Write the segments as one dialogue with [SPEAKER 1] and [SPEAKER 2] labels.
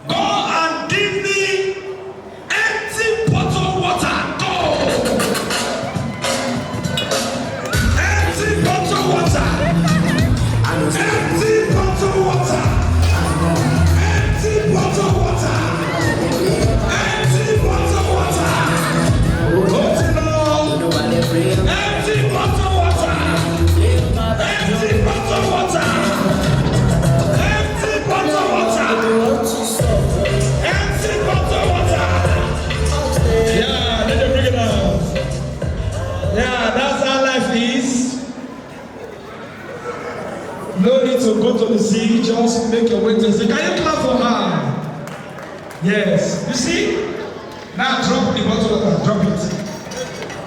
[SPEAKER 1] Go and give me empty bottle water. Go. Empty bottle water. Empty bottle water. Empty bottle water. Empty bottle water. Go to know. Empty bottle water. Empty bottle water. Empty bottle water. Empty bottle water. Yeah, let them bring it out. Yeah, that's how life is. No need to go to the sea, just make your way to the sea. Can you clap for her? Yes. You see? Now drop the bottle water, drop it.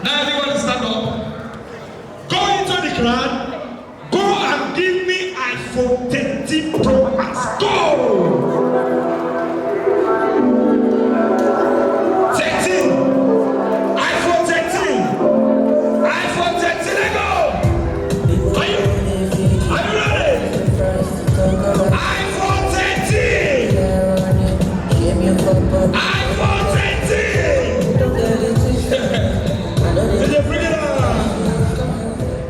[SPEAKER 1] Now everybody stand up. Go into the crowd. Go and give me iPhone 13 Pro Max. Go! 13. iPhone 13. iPhone 13, let go. Are you ready? iPhone 13. iPhone 13. Did you bring it on?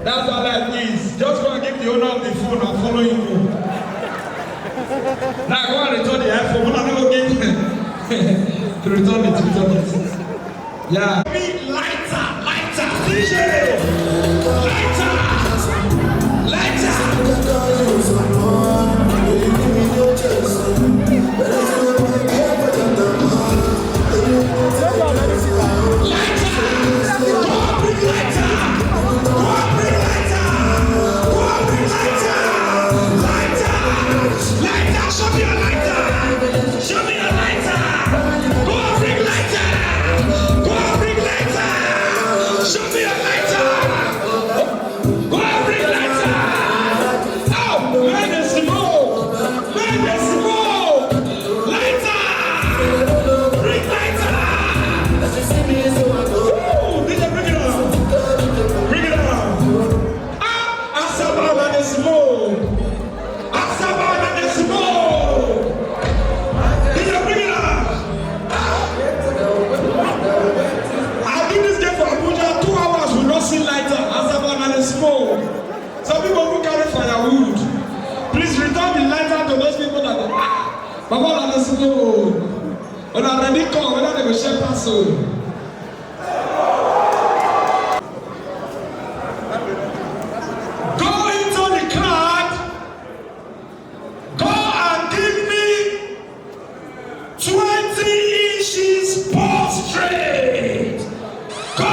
[SPEAKER 1] That's all that is. Just go and give the owner of the phone and follow you. Now go and return the iPhone. When I go give to return it. Yeah. Lighter. DJ. Some people who carry firewood, please return the lighter to those people that are Baba on the snow. When I already come, when I go share person. Go into the crowd. Go and give me 20 inches portrait. Go.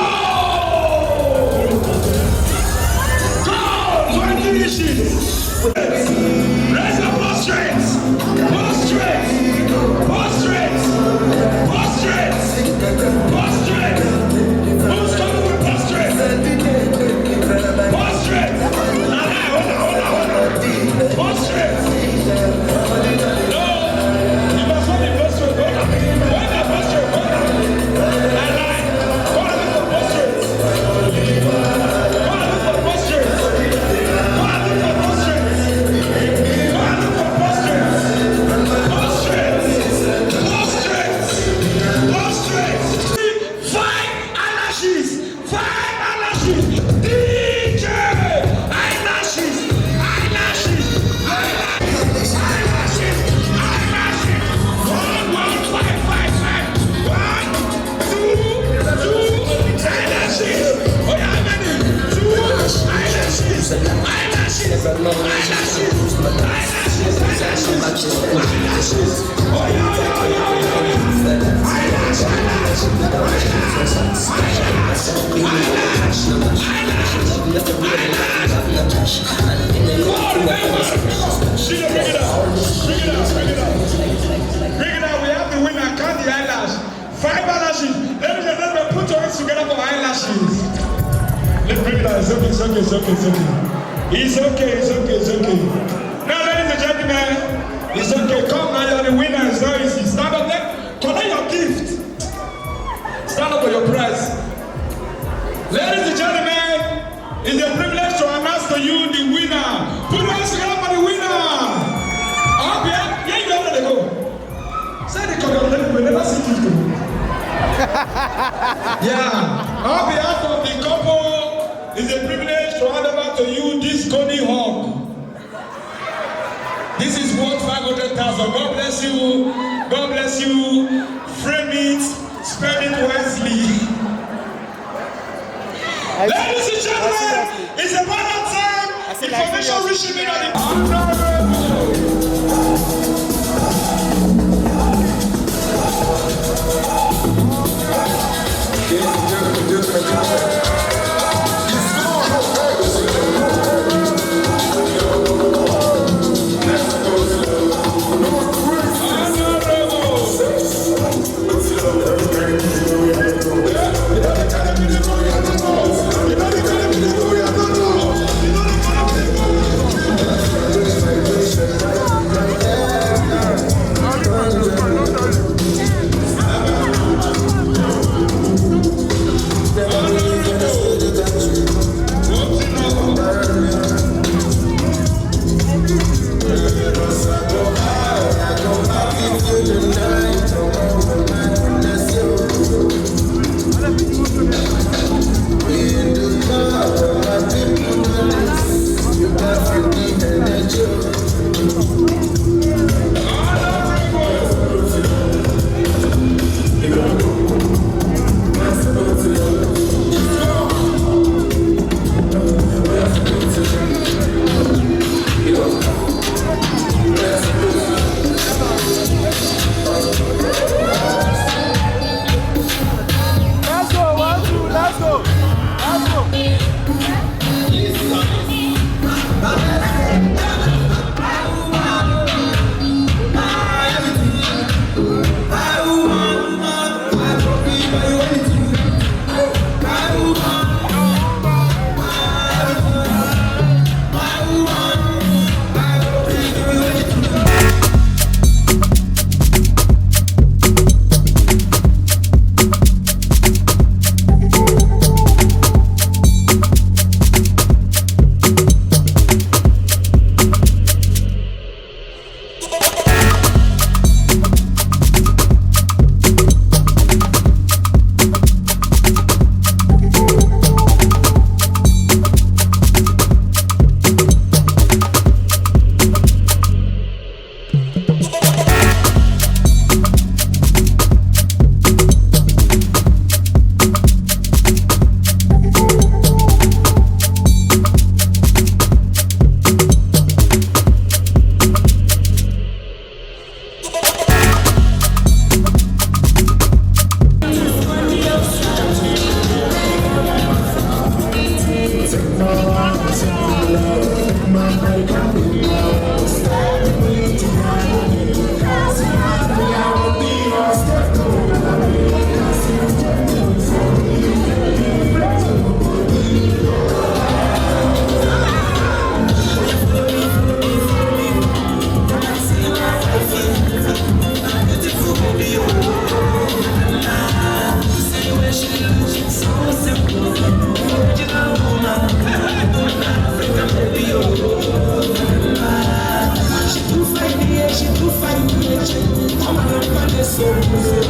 [SPEAKER 1] Raise your portraits! Portraits! Portraits! Portraits! Portraits! Who's coming with portraits? Portraits! Portraits! No! You must want the portrait. Why not portrait? It's okay. Now, ladies and gentlemen, it's okay. Come now, you're the winner. It's not easy. Stand up there. Collect your gift. Stand up for your prize. Ladies and gentlemen, it's a privilege to announce to you the winner. Put your hands together for the winner. Okay, yeah, you go. you. God bless you. Frame it, spend it wisely. Ladies and gentlemen, it's about that time. Information reaching me at the
[SPEAKER 2] So